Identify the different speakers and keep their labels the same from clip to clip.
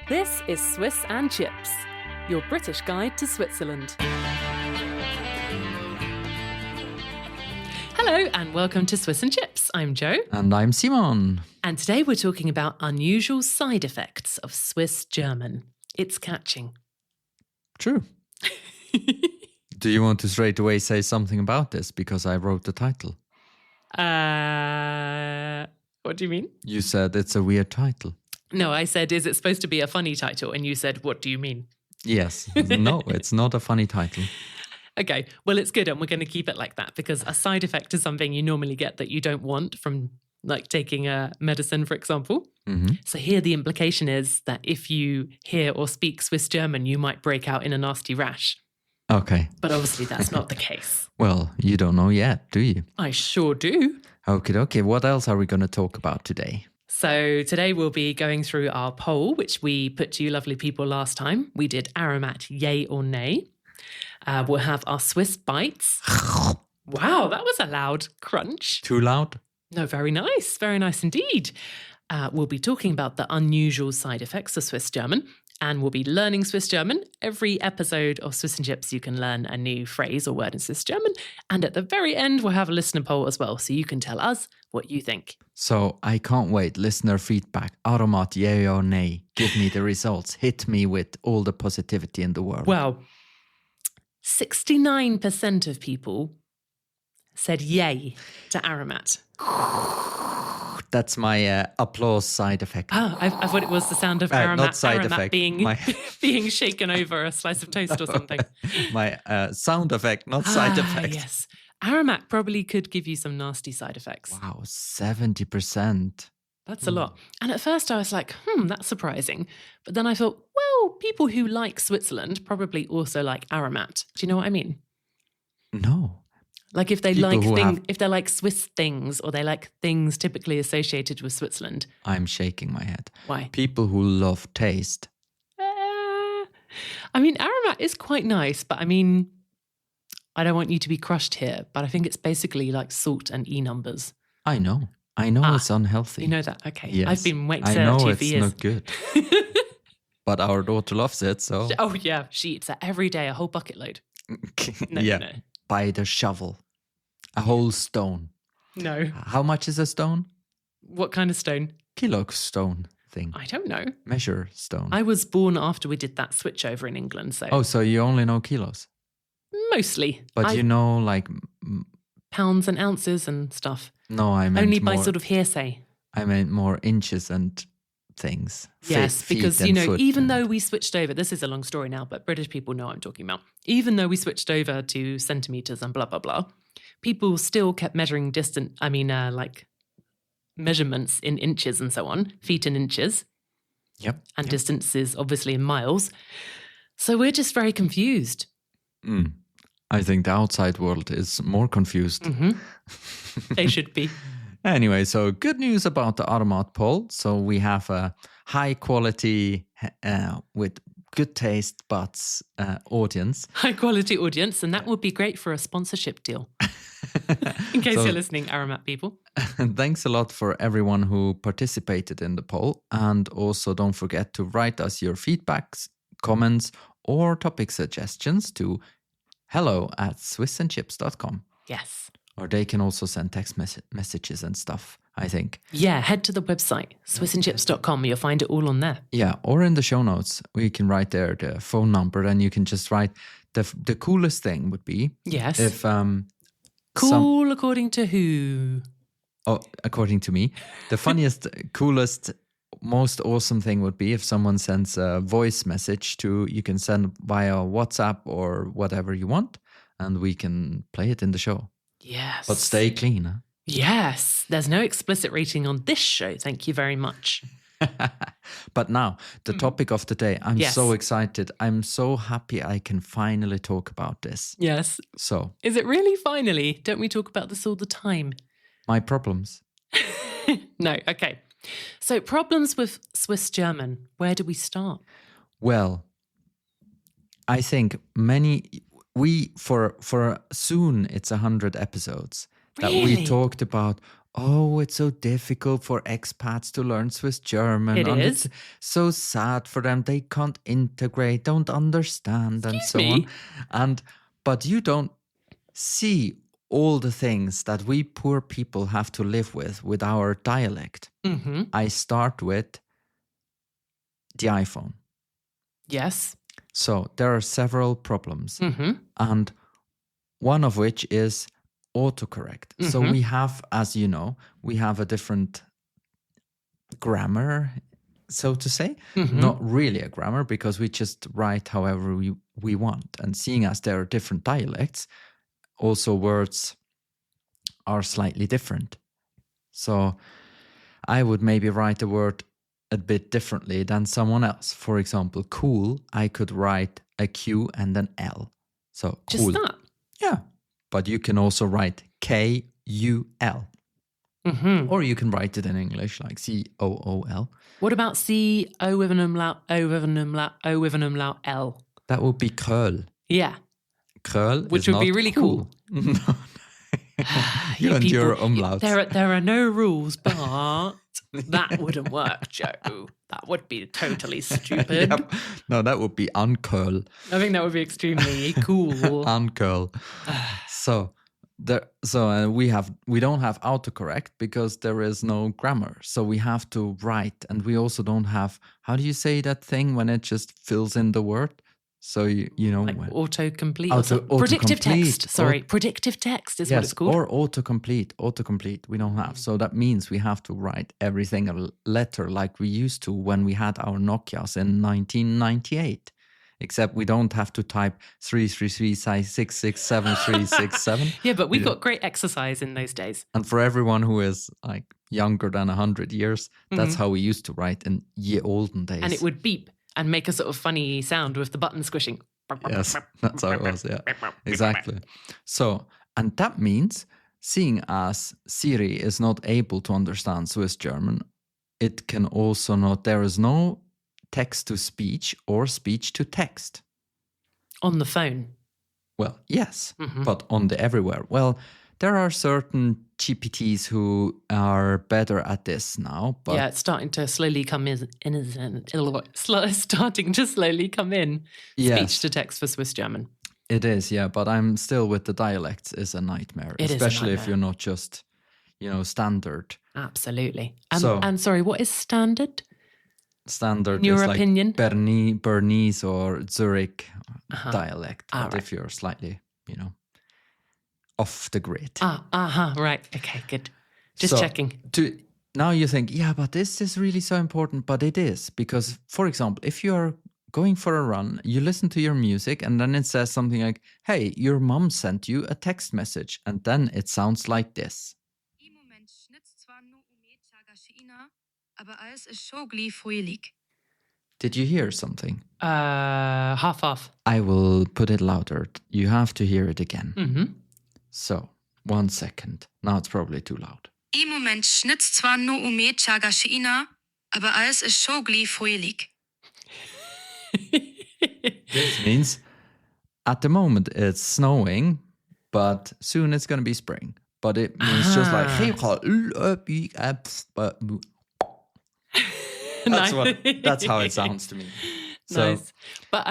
Speaker 1: This is Swiss and Chips, your British guide to Switzerland. Hello and welcome to Swiss and Chips. I'm Joe.
Speaker 2: And I'm Simon.
Speaker 1: And today we're talking about unusual side effects of Swiss German. It's catching.
Speaker 2: True. Do you want to straight away say something about this? Because I wrote the title.
Speaker 1: What do you mean?
Speaker 2: You said it's a weird title.
Speaker 1: No, I said, is it supposed to be a funny title? And you said, what do you mean?
Speaker 2: Yes. No, it's not a funny title.
Speaker 1: Okay, well, it's good and we're going to keep it like that because a side effect is something you normally get that you don't want from like taking a medicine, for example.
Speaker 2: Mm-hmm.
Speaker 1: So here the implication is that if you hear or speak Swiss German, you might break out in a nasty rash.
Speaker 2: Okay.
Speaker 1: But obviously that's not the case.
Speaker 2: Well, you don't know yet, do you?
Speaker 1: I sure do.
Speaker 2: Okay. What else are we going to talk about today?
Speaker 1: So today we'll be going through our poll, which we put to you lovely people last time. We did aromat, yay or nay. We'll have our Swiss bytes. Wow, that was a loud crunch.
Speaker 2: Too loud?
Speaker 1: No, very nice indeed. We'll be talking about the unusual side effects of Swiss German, and we'll be learning Swiss German. Every episode of Swiss and Chips, you can learn a new phrase or word in Swiss German. And at the very end, we'll have a listener poll as well, so you can tell us what you think.
Speaker 2: So I can't wait. Listener feedback. Automat, yay or nay. Give me the results. Hit me with all the positivity in the world.
Speaker 1: Well, 69% of people said yay to aromat.
Speaker 2: That's my applause side effect.
Speaker 1: Ah, I thought it was the sound of aromat being being shaken over a slice of toast or something.
Speaker 2: My sound effect, not side effect.
Speaker 1: Yes. Aromat probably could give you some nasty side effects.
Speaker 2: Wow, 70%.
Speaker 1: That's a lot. And at first I was like, that's surprising. But then I thought, well, people who like Switzerland probably also like aromat. Do you know what I mean?
Speaker 2: No.
Speaker 1: Like if they if they like Swiss things or they like things typically associated with Switzerland.
Speaker 2: I'm shaking my head.
Speaker 1: Why?
Speaker 2: People who love taste.
Speaker 1: I mean, aromat is quite nice, but I mean, I don't want you to be crushed here, but I think it's basically like salt and E numbers.
Speaker 2: I know it's unhealthy.
Speaker 1: You know that? Okay.
Speaker 2: Yes.
Speaker 1: I've been waiting to
Speaker 2: say that to you
Speaker 1: for years.
Speaker 2: I know it's not good. But our daughter loves it, so.
Speaker 1: Oh, yeah. She eats that every day, a whole bucket load. No.
Speaker 2: By the shovel. A whole stone.
Speaker 1: No.
Speaker 2: How much is a stone?
Speaker 1: What kind of stone?
Speaker 2: Kilo stone thing.
Speaker 1: I don't know.
Speaker 2: Measure stone.
Speaker 1: I was born after we did that switch over in England, so.
Speaker 2: Oh, so you only know kilos?
Speaker 1: Mostly.
Speaker 2: But you know like...
Speaker 1: pounds and ounces and stuff.
Speaker 2: No, I meant
Speaker 1: only
Speaker 2: more,
Speaker 1: by sort of hearsay.
Speaker 2: I meant more inches and things.
Speaker 1: Yes, because,
Speaker 2: foot
Speaker 1: even though we switched over, this is a long story now, but British people know what I'm talking about. Even though we switched over to centimetres and blah, blah, blah, people still kept measuring measurements in inches and so on, feet in inches.
Speaker 2: Yep.
Speaker 1: And distances, obviously, in miles. So we're just very confused.
Speaker 2: I think the outside world is more confused.
Speaker 1: Mm-hmm. They should be.
Speaker 2: Anyway, so good news about the Automat poll. So we have a high quality with good taste but audience.
Speaker 1: High quality audience, and that would be great for a sponsorship deal. In case you're listening, aromat people.
Speaker 2: Thanks a lot for everyone who participated in the poll. And also don't forget to write us your feedbacks, comments, or topic suggestions to hello@swissandchips.com.
Speaker 1: Yes.
Speaker 2: Or they can also send text messages and stuff, I think.
Speaker 1: Yeah, head to the website, swissandchips.com. You'll find it all on there.
Speaker 2: Yeah, or in the show notes, we can write there the phone number and you can just write the coolest thing would be...
Speaker 1: Yes.
Speaker 2: If
Speaker 1: cool according to who?
Speaker 2: Oh, according to me. The funniest, coolest, most awesome thing would be if someone sends a voice message you can send via WhatsApp or whatever you want, and we can play it in the show.
Speaker 1: Yes.
Speaker 2: But stay clean, huh?
Speaker 1: Yes. There's no explicit rating on this show. Thank you very much.
Speaker 2: But now, the topic of the day. I'm so excited. I'm so happy I can finally talk about this.
Speaker 1: Yes.
Speaker 2: So.
Speaker 1: Is it really finally? Don't we talk about this all the time?
Speaker 2: My problems.
Speaker 1: No. Okay. So problems with Swiss German. Where do we start?
Speaker 2: Well, I think for soon it's 100 episodes that we talked about oh, it's so difficult for expats to learn Swiss German.
Speaker 1: It
Speaker 2: and
Speaker 1: is.
Speaker 2: It's so sad for them. They can't integrate, don't understand, and
Speaker 1: Excuse
Speaker 2: so
Speaker 1: me?
Speaker 2: on. But you don't see all the things that we poor people have to live with our dialect.
Speaker 1: Mm-hmm.
Speaker 2: I start with the iPhone.
Speaker 1: Yes.
Speaker 2: So there are several problems.
Speaker 1: Mm-hmm.
Speaker 2: And one of which is autocorrect. So we have, as you know, we have a different grammar, so to say. Not really a grammar, because we just write however we want. And seeing as there are different dialects, also words are slightly different. So I would maybe write a word a bit differently than someone else. For example, cool, I could write a Q and an L. So cool.
Speaker 1: Just that.
Speaker 2: Yeah. But you can also write K-U-L. Or you can write it in English like C-O-O-L.
Speaker 1: What about C-O with an umlaut, O with an umlaut, O with an umlaut, L?
Speaker 2: That would be kröll.
Speaker 1: Yeah.
Speaker 2: Kröll
Speaker 1: Which
Speaker 2: is
Speaker 1: would be
Speaker 2: not
Speaker 1: really cool.
Speaker 2: You and your umlauts.
Speaker 1: There are no rules, but that wouldn't work, Joe. That would be totally stupid.
Speaker 2: Yep. No, that would be unkurl.
Speaker 1: I think that would be extremely cool.
Speaker 2: Uncurl. We don't have autocorrect because there is no grammar. So we have to write, and we also don't have, how do you say that thing when it just fills in the word? So you know,
Speaker 1: like
Speaker 2: when
Speaker 1: autocomplete.
Speaker 2: autocomplete.
Speaker 1: Predictive text. Sorry, predictive text is what it's called.
Speaker 2: Or autocomplete. We don't have. So that means we have to write everything a letter like we used to when we had our Nokias in 1998. Except we don't have to type 333666737.
Speaker 1: Yeah, but we got great exercise in those days.
Speaker 2: And for everyone who is like younger than 100 years, that's how we used to write in ye olden days.
Speaker 1: And it would beep and make a sort of funny sound with the button squishing.
Speaker 2: Yes, that's how it was, yeah. Exactly. So, and that means, seeing as Siri is not able to understand Swiss German, it can also not, there is no text to speech or speech to text.
Speaker 1: On the phone.
Speaker 2: Well, yes, but on the everywhere. Well, there are certain GPTs who are better at this now. But
Speaker 1: yeah, it's starting to slowly come starting to slowly come in.
Speaker 2: Yes.
Speaker 1: Speech to text for Swiss German.
Speaker 2: It is, yeah, but I'm still with the dialects is a nightmare.
Speaker 1: It
Speaker 2: especially
Speaker 1: is a nightmare.
Speaker 2: if you're not just, standard.
Speaker 1: Absolutely.
Speaker 2: So-
Speaker 1: and sorry, what is standard?
Speaker 2: Standard
Speaker 1: In your
Speaker 2: is
Speaker 1: opinion?
Speaker 2: like Bernese or Zurich dialect. But
Speaker 1: Right.
Speaker 2: if you're slightly, off the grid.
Speaker 1: Right. Okay, good. Just
Speaker 2: So,
Speaker 1: checking.
Speaker 2: Now you think, yeah, but this is really so important. But it is, because, for example, if you're going for a run, you listen to your music and then it says something like, hey, your mom sent you a text message. And then it sounds like this.
Speaker 3: Im Moment schnitzt zwar nur Ina, aber alles ist so gleich fröhlich.
Speaker 2: Did you hear something?
Speaker 1: Half.
Speaker 2: I will put it louder. You have to hear it again.
Speaker 1: Mm-hmm.
Speaker 2: So, 1 second. Now it's probably too loud.
Speaker 3: Im Moment schnitzt zwar nur Ina, aber alles ist so gleich fröhlich.
Speaker 2: This means at the moment it's snowing, but soon it's going to be spring. But it means just like that's how it sounds to me. So,
Speaker 1: Nice. But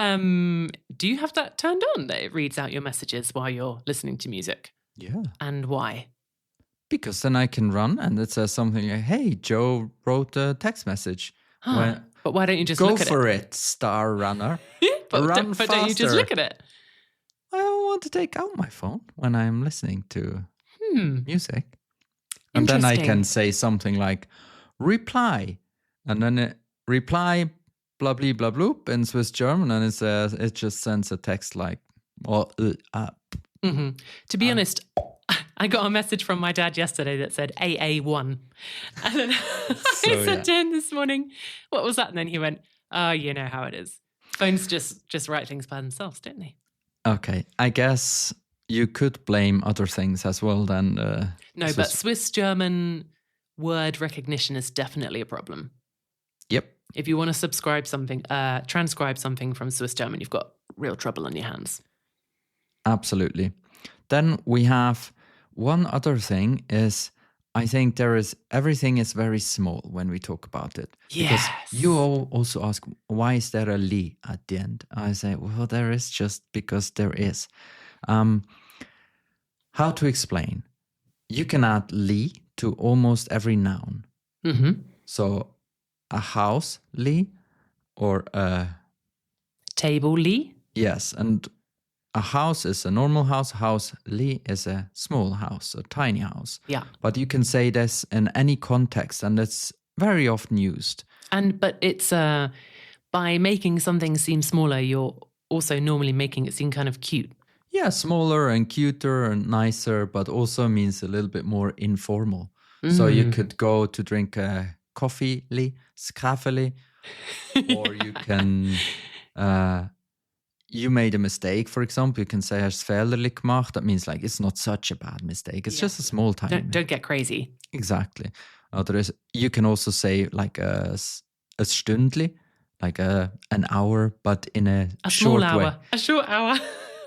Speaker 1: do you have that turned on that it reads out your messages while you're listening to music?
Speaker 2: yeah,
Speaker 1: And why?
Speaker 2: because then I can run and it says something like, "Hey, Joe wrote a text message.
Speaker 1: But why don't you just
Speaker 2: Go
Speaker 1: look at
Speaker 2: for it, star runner."
Speaker 1: But
Speaker 2: Run
Speaker 1: don't you just
Speaker 2: faster.
Speaker 1: look at it?
Speaker 2: I don't want to take out my phone when I'm listening to music. And then I can
Speaker 1: Interesting.
Speaker 2: say something like, reply. And then it reply, blah, blah, blah, bloop in Swiss German. And it just sends a text like,
Speaker 1: To be honest, I got a message from my dad yesterday that said AA1. And then I said to him this morning, what was that? And then he went, oh, you know how it is. Phones just write things by themselves, don't they?
Speaker 2: Okay. I guess you could blame other things as well than
Speaker 1: No, but Swiss German word recognition is definitely a problem.
Speaker 2: Yep.
Speaker 1: If you want to transcribe something from Swiss German, you've got real trouble on your hands.
Speaker 2: Absolutely. Then we have one other thing is I think everything is very small when we talk about it.
Speaker 1: Yes.
Speaker 2: Because you also ask, why is there a li at the end? I say, well, there is just because there is. How to explain? You can add li to almost every noun.
Speaker 1: Mm-hmm.
Speaker 2: So a house li or a
Speaker 1: Table li.
Speaker 2: yes, and a house is a normal house. House li is a small house, a tiny house.
Speaker 1: Yeah.
Speaker 2: But you can say this in any context, and it's very often used.
Speaker 1: But it's by making something seem smaller, you're also normally making it seem kind of cute.
Speaker 2: Yeah, smaller and cuter and nicer, but also means a little bit more informal. So you could go to drink a coffee li, skaffeli, or you can... you made a mistake, for example. You can say "has felerlig gemacht." That means like it's not such a bad mistake. It's just a small time.
Speaker 1: Don't get crazy.
Speaker 2: Exactly. You can also say like a stündli, like an hour, but in a
Speaker 1: small
Speaker 2: short
Speaker 1: hour.
Speaker 2: way.
Speaker 1: A short hour.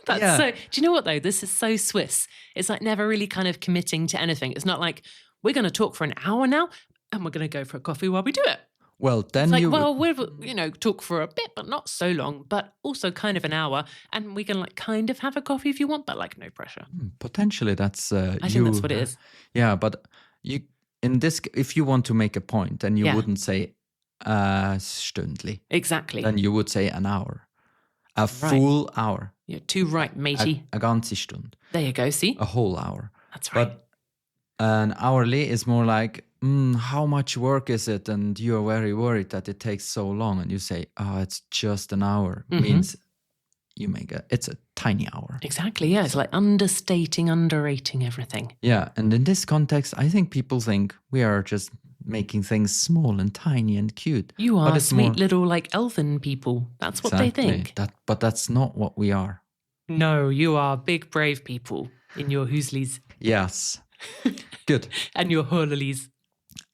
Speaker 1: That's
Speaker 2: Yeah.
Speaker 1: so. Do you know what though? This is so Swiss. It's like never really kind of committing to anything. It's not like we're going to talk for an hour now, and we're going to go for a coffee while we do it.
Speaker 2: Well, then
Speaker 1: It's like,
Speaker 2: you
Speaker 1: well, we'll talk for a bit, but not so long, but also kind of an hour, and we can like kind of have a coffee if you want, but like no pressure.
Speaker 2: potentially that's
Speaker 1: I think that's what it is.
Speaker 2: Yeah, but you in this, if you want to make a point, then you
Speaker 1: Yeah.
Speaker 2: wouldn't say stündli.
Speaker 1: Exactly.
Speaker 2: Then you would say an hour, a full hour,
Speaker 1: You're too right, matey.
Speaker 2: a ganze Stund,
Speaker 1: There you go. See,
Speaker 2: a whole hour.
Speaker 1: that's right.
Speaker 2: But an hourly is more like, how much work is it? And you're very worried that it takes so long. And you say, it's just an hour. Means it's a tiny hour.
Speaker 1: Exactly. Yeah, it's like understating, underrating everything.
Speaker 2: Yeah. And in this context, I think people think we are just making things small and tiny and cute.
Speaker 1: You
Speaker 2: But
Speaker 1: are
Speaker 2: it's
Speaker 1: sweet
Speaker 2: more-
Speaker 1: little like elfin people. That's what they
Speaker 2: Exactly.
Speaker 1: think.
Speaker 2: But that's not what we are.
Speaker 1: No, you are big, brave people in your hoosleys
Speaker 2: Yes. Good.
Speaker 1: and your hurleys.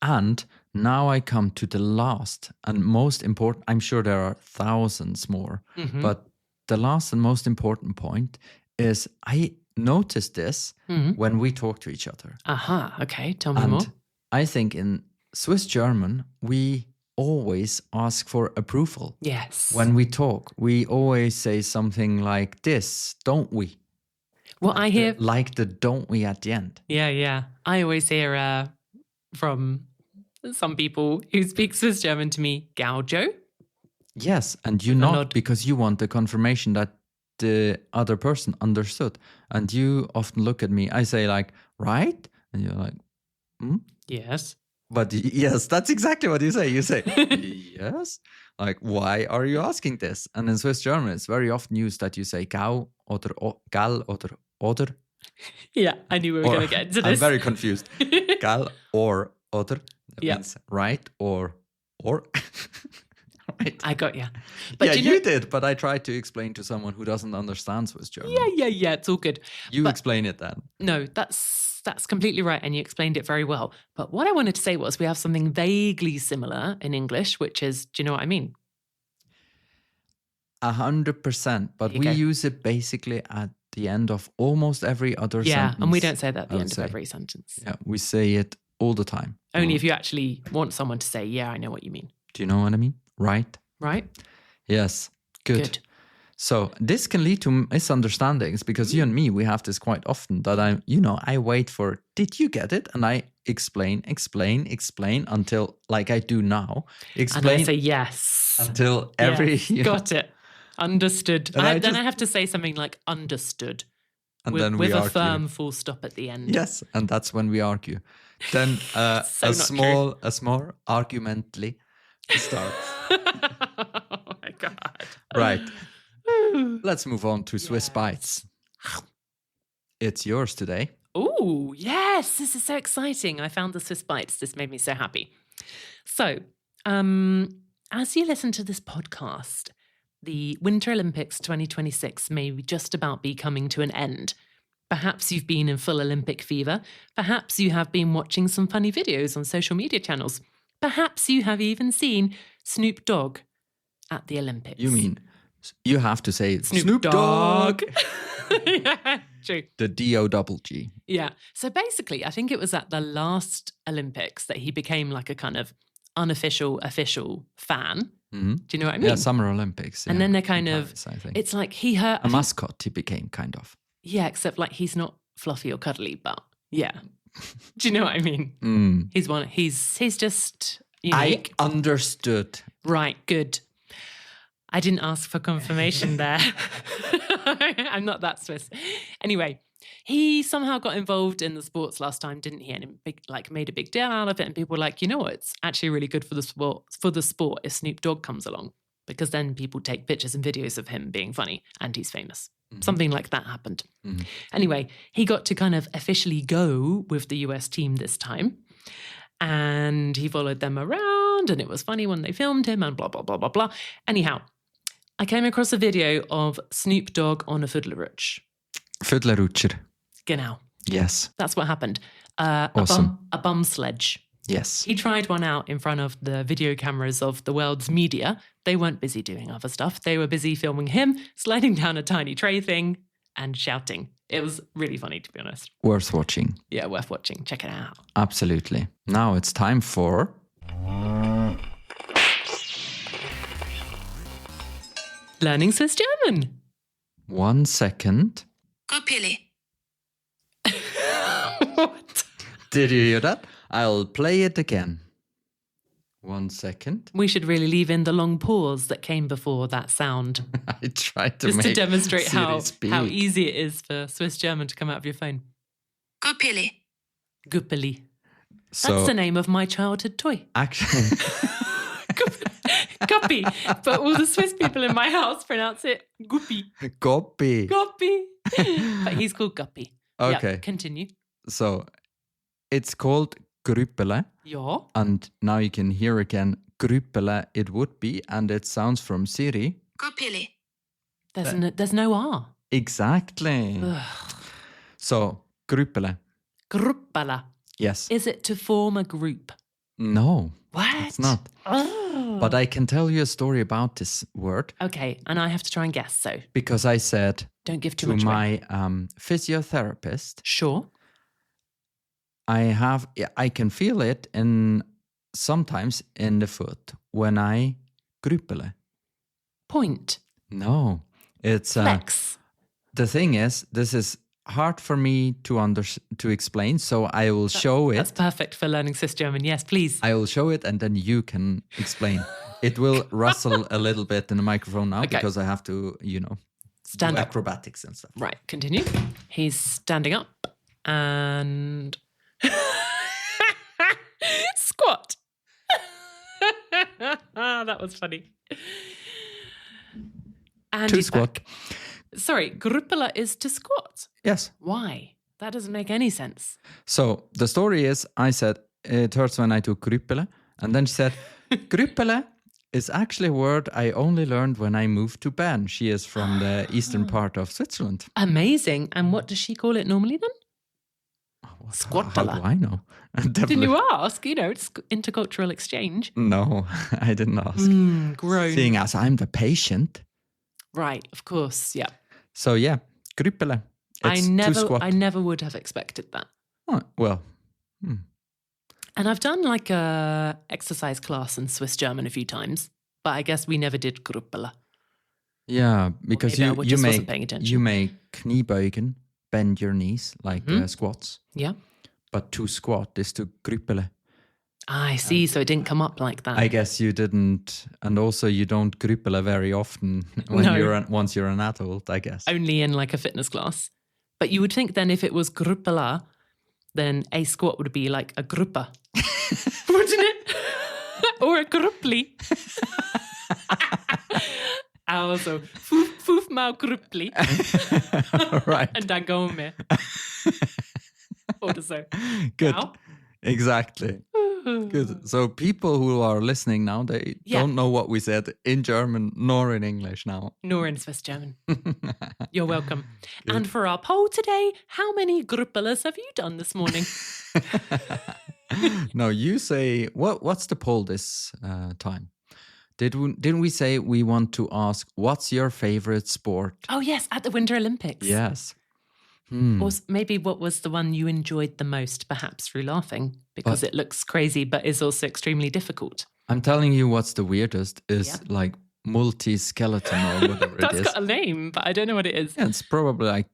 Speaker 2: And now I come to the last and most important. I'm sure there are thousands more, but the last and most important point is I noticed this when we talk to each other.
Speaker 1: Aha. Okay. Tell me
Speaker 2: And
Speaker 1: more.
Speaker 2: I think in Swiss German, we always ask for approval.
Speaker 1: Yes.
Speaker 2: When we talk, we always say something like this, don't we?
Speaker 1: Well, I hear.
Speaker 2: Like the don't we at the end.
Speaker 1: Yeah. I always hear from some people who speak Swiss German to me, Gaujo.
Speaker 2: Yes, and you
Speaker 1: nod.
Speaker 2: nod because you want the confirmation that the other person understood. And you often look at me, I say like, right? And you're like,
Speaker 1: Yes.
Speaker 2: But yes, that's exactly what you say. You say, yes? Like, why are you asking this? And in Swiss German, it's very often used that you say gau oder gäll oder.
Speaker 1: Yeah, I knew we were going to get into this.
Speaker 2: I'm very confused. Gäll or oder. That
Speaker 1: Yeah.
Speaker 2: means right or. Right.
Speaker 1: I got you. But
Speaker 2: Yeah,
Speaker 1: do you know,
Speaker 2: you did, but I tried to explain to someone who doesn't understand Swiss German.
Speaker 1: Yeah, it's all good.
Speaker 2: You
Speaker 1: but-
Speaker 2: explain it then.
Speaker 1: No, that's completely right, and you explained it very well. But what I wanted to say was we have something vaguely similar in English, which is, do you know what I mean?
Speaker 2: 100%. But
Speaker 1: There you
Speaker 2: we
Speaker 1: go.
Speaker 2: use it basically at the end of almost every other
Speaker 1: Yeah,
Speaker 2: sentence.
Speaker 1: and we don't say that at the
Speaker 2: I would
Speaker 1: end
Speaker 2: say.
Speaker 1: of every sentence.
Speaker 2: Yeah, we say it all the time.
Speaker 1: Only if you actually want someone to say, yeah, I know what you mean.
Speaker 2: Do you know what I mean? Right?
Speaker 1: Right?
Speaker 2: Yes. Good. So this can lead to misunderstandings because you and me, we have this quite often that I wait for, did you get it? And I explain until, like I do now,
Speaker 1: And I say yes.
Speaker 2: until every,
Speaker 1: Yes, got it. Understood.
Speaker 2: And
Speaker 1: Then I have to say something like understood.
Speaker 2: and
Speaker 1: with,
Speaker 2: then we
Speaker 1: with a
Speaker 2: argue.
Speaker 1: firm full stop at the end.
Speaker 2: Yes, and that's when we argue. Then
Speaker 1: So
Speaker 2: a
Speaker 1: not
Speaker 2: small argumently starts.
Speaker 1: Oh my God.
Speaker 2: Right. Let's move on to Swiss Bytes. It's yours today.
Speaker 1: Oh, yes. This is so exciting. I found the Swiss Bytes. This made me so happy. So, as you listen to this podcast, the Winter Olympics 2026 may just about be coming to an end. Perhaps you've been in full Olympic fever. Perhaps you have been watching some funny videos on social media channels. Perhaps you have even seen Snoop Dogg at the Olympics.
Speaker 2: You mean you have to say
Speaker 1: Snoop Dogg. Yeah, true.
Speaker 2: The D-O-double-G.
Speaker 1: Yeah. So basically, I think it was at the last Olympics that he became like a kind of unofficial, official fan.
Speaker 2: Mm-hmm.
Speaker 1: Do you know what I mean?
Speaker 2: Yeah, Summer Olympics.
Speaker 1: And
Speaker 2: yeah,
Speaker 1: then they're
Speaker 2: in
Speaker 1: kind of,
Speaker 2: Paris, I think.
Speaker 1: it's like he heard.
Speaker 2: A mascot he became, kind of.
Speaker 1: Yeah, except like he's not fluffy or cuddly, but yeah. Do you know what I mean?
Speaker 2: Mm.
Speaker 1: He's just unique.
Speaker 2: I understood.
Speaker 1: Right, good. I didn't ask for confirmation there. I'm not that Swiss. Anyway, he somehow got involved in the sports last time, didn't he? And made a big deal out of it. And people were like, you know what? It's actually really good for the sport if Snoop Dogg comes along, because then people take pictures and videos of him being funny and he's famous. Mm-hmm. Something like that happened. Mm-hmm. Anyway, he got to kind of officially go with the US team this time. And he followed them around and it was funny when they filmed him and blah, blah, blah, blah, blah. Anyhow, I came across a video of Snoop Dogg on a Fuddlerutsch.
Speaker 2: Fuddlerutcher.
Speaker 1: Genau.
Speaker 2: Yes.
Speaker 1: That's what happened.
Speaker 2: Awesome.
Speaker 1: A bum sledge.
Speaker 2: Yes.
Speaker 1: He tried one out in front of the video cameras of the world's media. They weren't busy doing other stuff. They were busy filming him, sliding down a tiny tray thing and shouting. It was really funny, to be honest.
Speaker 2: Worth watching.
Speaker 1: Yeah, worth watching. Check it out.
Speaker 2: Absolutely. Now it's time for...
Speaker 1: Learning Swiss German.
Speaker 2: 1 second.
Speaker 3: Grüppelä.
Speaker 1: What?
Speaker 2: Did you hear that? I'll play it again. 1 second.
Speaker 1: We should really leave in the long pause that came before that sound.
Speaker 2: I tried to
Speaker 1: Just
Speaker 2: make
Speaker 1: to demonstrate how
Speaker 2: speak.
Speaker 1: easy it is for Swiss German to come out of your phone.
Speaker 3: Grüppelä.
Speaker 1: Grüppelä.
Speaker 2: So,
Speaker 1: That's the name of my childhood toy.
Speaker 2: actually,
Speaker 1: Guppy. But all the Swiss people in my house pronounce it Guppy.
Speaker 2: Copy.
Speaker 1: Guppy. But he's called Guppy.
Speaker 2: Okay.
Speaker 1: Yep, continue.
Speaker 2: So it's called Grüppelä.
Speaker 1: Ja.
Speaker 2: And now you can hear again Grüppelä it would be, and it sounds from Siri.
Speaker 3: Grüppelä.
Speaker 1: There's no R.
Speaker 2: Exactly. So Grüppelä.
Speaker 1: Grüppelä.
Speaker 2: Yes.
Speaker 1: Is it to form a group?
Speaker 2: No.
Speaker 1: What?
Speaker 2: It's not.
Speaker 1: Oh.
Speaker 2: But I can tell you a story about this word.
Speaker 1: Okay, and I have to try and guess, so
Speaker 2: Because I said
Speaker 1: don't give too
Speaker 2: to
Speaker 1: much away.
Speaker 2: my physiotherapist,
Speaker 1: Sure.
Speaker 2: I can feel it sometimes in the foot when I grüppelä.
Speaker 1: Point.
Speaker 2: No, it's
Speaker 1: Flex.
Speaker 2: the thing is, this is hard for me to explain, so I will show it.
Speaker 1: That's perfect for learning Swiss German. Yes, please.
Speaker 2: I will show it, and then you can explain. It will rustle a little bit in the microphone now because I have to,
Speaker 1: Stand
Speaker 2: do
Speaker 1: up.
Speaker 2: acrobatics and stuff.
Speaker 1: Right, continue. He's standing up and squat. That was funny. And
Speaker 2: To
Speaker 1: he's
Speaker 2: squat.
Speaker 1: back. Sorry, Grüppelä is to squat.
Speaker 2: Yes.
Speaker 1: Why? That doesn't make any sense.
Speaker 2: So the story is, I said, it hurts when I do grüppelä. And then she said, grüppelä is actually a word I only learned when I moved to Bern. She is from the eastern part of Switzerland.
Speaker 1: Amazing. And what does she call it normally then?
Speaker 2: How
Speaker 1: Squattala.
Speaker 2: do I know?
Speaker 1: Didn't you ask? It's intercultural exchange.
Speaker 2: No, I didn't ask.
Speaker 1: Grown.
Speaker 2: Seeing as I'm the patient.
Speaker 1: Right, of course, yeah.
Speaker 2: So yeah, grüppelä. It's to squat.
Speaker 1: I never would have expected that.
Speaker 2: Oh, well.
Speaker 1: And I've done like a exercise class in Swiss German a few times, but I guess we never did Grüppelä.
Speaker 2: Yeah, because
Speaker 1: maybe I just wasn't paying attention.
Speaker 2: you make kniebeugen, bend your knees like squats.
Speaker 1: Yeah.
Speaker 2: But to squat is to grüppelä.
Speaker 1: I see. So it didn't come up like that.
Speaker 2: I guess you didn't, and also you don't grüppelä very often when once you're an adult, I guess.
Speaker 1: Only in like a fitness class. But you would think then if it was Grüppelä, then a squat would be like a gruppa, wouldn't it? Or a gruppli. Also, foof mal gruppli.
Speaker 2: Right.
Speaker 1: And dann gehen wir. Oder so.
Speaker 2: Good.
Speaker 1: Now?
Speaker 2: Exactly. Good. So people who are listening now, they don't know what we said in German nor in English now.
Speaker 1: Nor in Swiss German. You're welcome. Good. And for our poll today, how many Grüppelers have you done this morning?
Speaker 2: No, you say, what's the poll this time? Didn't we say we want to ask, what's your favorite sport?
Speaker 1: Oh, yes, at the Winter Olympics.
Speaker 2: Yes.
Speaker 1: Or maybe what was the one you enjoyed the most, perhaps through laughing, because it looks crazy but is also extremely difficult.
Speaker 2: I'm telling you what's the weirdest is like multi-skeleton or whatever it
Speaker 1: That's
Speaker 2: is.
Speaker 1: got a name, but I don't know what it is.
Speaker 2: Yeah, it's probably like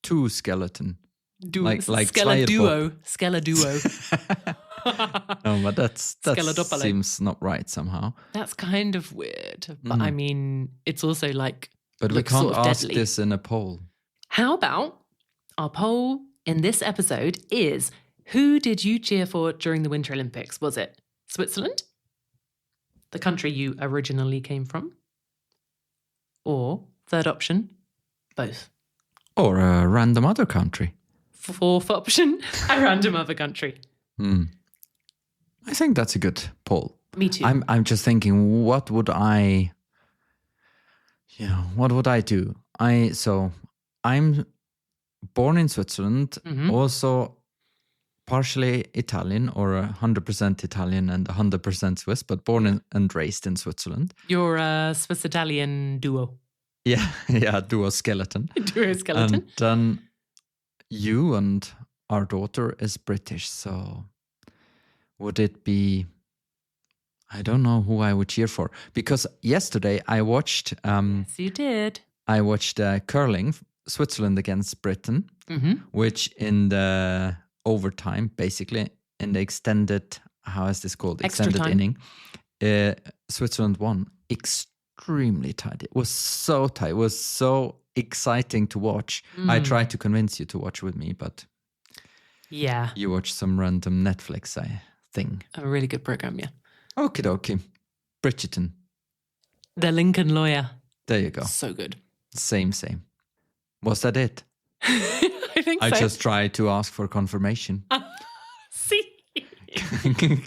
Speaker 2: two skeleton. Like
Speaker 1: Skeleduo. Skeleduo.
Speaker 2: No, but that
Speaker 1: Skeledopale.
Speaker 2: seems not right somehow.
Speaker 1: That's kind of weird. But I mean, it's also like.
Speaker 2: But we
Speaker 1: looks
Speaker 2: can't
Speaker 1: sort of
Speaker 2: ask
Speaker 1: deadly.
Speaker 2: this in a poll.
Speaker 1: How about our poll in this episode is, who did you cheer for during the Winter Olympics? Was it Switzerland, the country you originally came from? Or, third option, both?
Speaker 2: Or a random other country.
Speaker 1: Fourth option, a random other country.
Speaker 2: I think that's a good poll.
Speaker 1: Me too.
Speaker 2: I'm just thinking, what would I do? I'm born in Switzerland, also partially Italian, or 100% Italian and 100% Swiss, but born and raised in Switzerland.
Speaker 1: You're a Swiss-Italian duo.
Speaker 2: Yeah, duo skeleton.
Speaker 1: Duo skeleton.
Speaker 2: And then you and our daughter is British, so would it be... I don't know who I would cheer for, because yesterday I watched...
Speaker 1: Yes, you did.
Speaker 2: I watched curling, Switzerland against Britain, which in the overtime, basically, in the extended, how is this called?
Speaker 1: Extra
Speaker 2: Extended
Speaker 1: time.
Speaker 2: inning, Switzerland won extremely tight. It was so tight. It was so exciting to watch. I tried to convince you to watch with me, but
Speaker 1: Yeah.
Speaker 2: you watched some random Netflix thing.
Speaker 1: A really good program, yeah.
Speaker 2: Okie dokie. Bridgerton.
Speaker 1: The Lincoln Lawyer.
Speaker 2: There you go.
Speaker 1: So good.
Speaker 2: Same. Was that it?
Speaker 1: I think
Speaker 2: I
Speaker 1: so.
Speaker 2: just tried to ask for confirmation.
Speaker 1: See?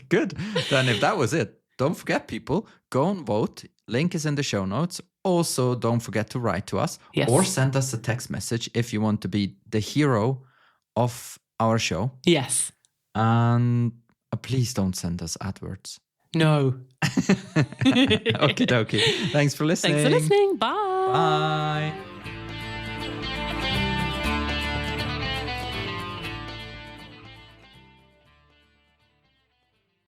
Speaker 2: Good. Then if that was it, don't forget, people, go and vote. Link is in the show notes. Also, don't forget to write to us or send us a text message if you want to be the hero of our show.
Speaker 1: Yes.
Speaker 2: And please don't send us AdWords.
Speaker 1: No.
Speaker 2: Okie dokie. Thanks for listening.
Speaker 1: Thanks for listening. Bye.
Speaker 2: Bye.